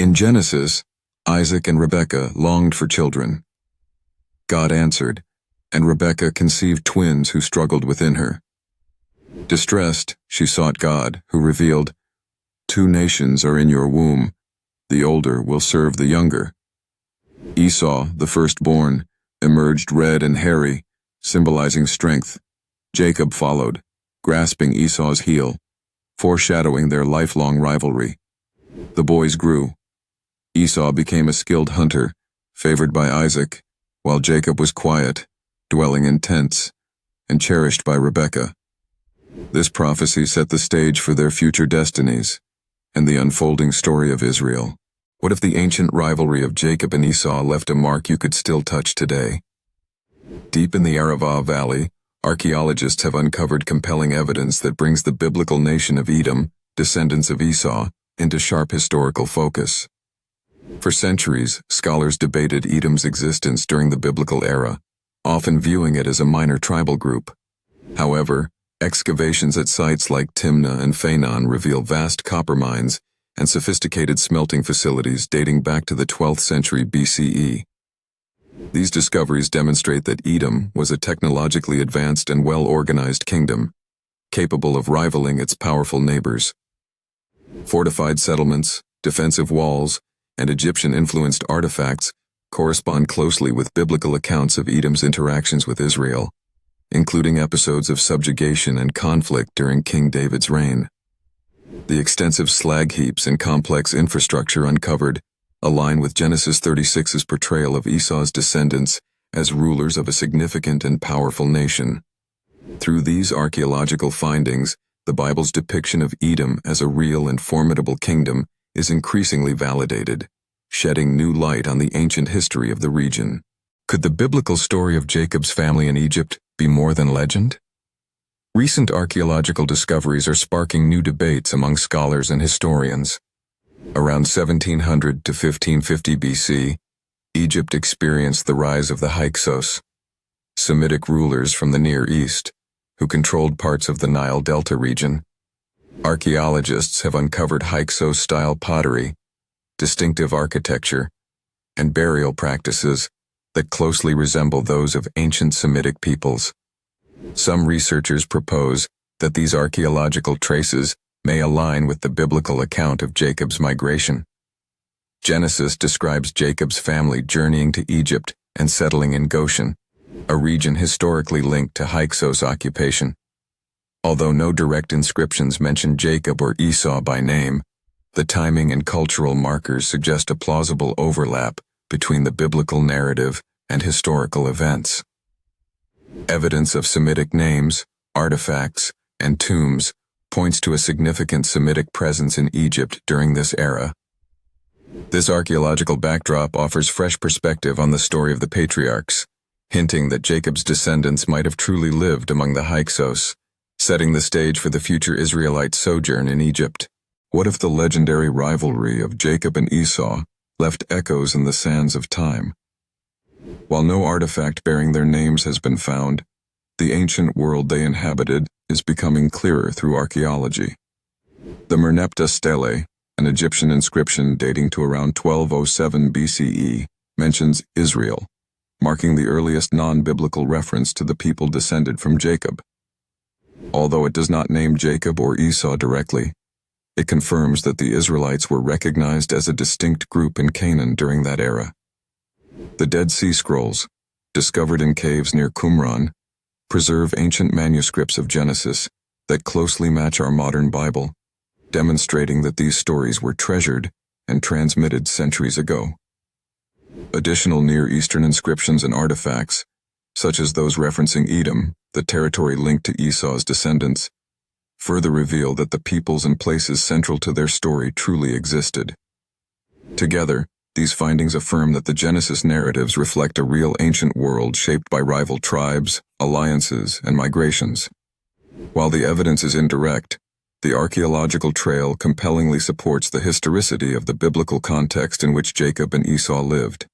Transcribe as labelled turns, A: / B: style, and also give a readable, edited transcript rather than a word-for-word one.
A: In Genesis, Isaac and Rebekah longed for children. God answered, and Rebekah conceived twins who struggled within her. Distressed, she sought God, who revealed, "Two nations are in your womb. The older will serve the younger." Esau, the firstborn, emerged red and hairy, symbolizing strength. Jacob followed, grasping Esau's heel, foreshadowing their lifelong rivalry. The boys grew. Esau became a skilled hunter, favored by Isaac, while Jacob was quiet, dwelling in tents, and cherished by Rebekah. This prophecy set the stage for their future destinies and the unfolding story of Israel. What if the ancient rivalry of Jacob and Esau left a mark you could still touch today? Deep in the Arava Valley, archaeologists have uncovered compelling evidence that brings the biblical nation of Edom, descendants of Esau, into sharp historical focus. For centuries, scholars debated Edom's existence during the biblical era, often viewing it as a minor tribal group. However, excavations at sites like Timnah and Phanon reveal vast copper mines and sophisticated smelting facilities dating back to the 12th century BCE. These discoveries demonstrate that Edom was a technologically advanced and well-organized kingdom, capable of rivaling its powerful neighbors. Fortified settlements, defensive walls, and Egyptian-influenced artifacts correspond closely with biblical accounts of Edom's interactions with Israel, including episodes of subjugation and conflict during King David's reign. The extensive slag heaps and complex infrastructure uncovered align with Genesis 36's portrayal of Esau's descendants as rulers of a significant and powerful nation. Through these archaeological findings, the Bible's depiction of Edom as a real and formidable kingdom is increasingly validated, shedding new light on the ancient history of the region. Could the biblical story of Jacob's family in Egypt be more than legend? Recent archaeological discoveries are sparking new debates among scholars and historians. Around 1700 to 1550 BC, Egypt experienced the rise of the Hyksos, Semitic rulers from the Near East, who controlled parts of the Nile Delta region. Archaeologists have uncovered Hyksos-style pottery, distinctive architecture, and burial practices that closely resemble those of ancient Semitic peoples. Some researchers propose that these archaeological traces may align with the biblical account of Jacob's migration. Genesis describes Jacob's family journeying to Egypt and settling in Goshen, a region historically linked to Hyksos occupation. Although no direct inscriptions mention Jacob or Esau by name, the timing and cultural markers suggest a plausible overlap between the biblical narrative and historical events. Evidence of Semitic names, artifacts, and tombs points to a significant Semitic presence in Egypt during this era. This archaeological backdrop offers fresh perspective on the story of the patriarchs, hinting that Jacob's descendants might have truly lived among the Hyksos, setting the stage for the future Israelite sojourn in Egypt. What if the legendary rivalry of Jacob and Esau left echoes in the sands of time? While no artifact bearing their names has been found, the ancient world they inhabited is becoming clearer through archaeology. The Merneptah Stele, an Egyptian inscription dating to around 1207 BCE, mentions Israel, marking the earliest non-biblical reference to the people descended from Jacob. Although it does not name Jacob or Esau directly, it confirms that the Israelites were recognized as a distinct group in Canaan during that era. The Dead Sea Scrolls, discovered in caves near Qumran, preserve ancient manuscripts of Genesis that closely match our modern Bible, demonstrating that these stories were treasured and transmitted centuries ago. Additional Near Eastern inscriptions and artifacts, such as those referencing Edom, the territory linked to Esau's descendants, further reveal that the peoples and places central to their story truly existed. Together, these findings affirm that the Genesis narratives reflect a real ancient world shaped by rival tribes, alliances, and migrations. While the evidence is indirect, the archaeological trail compellingly supports the historicity of the biblical context in which Jacob and Esau lived.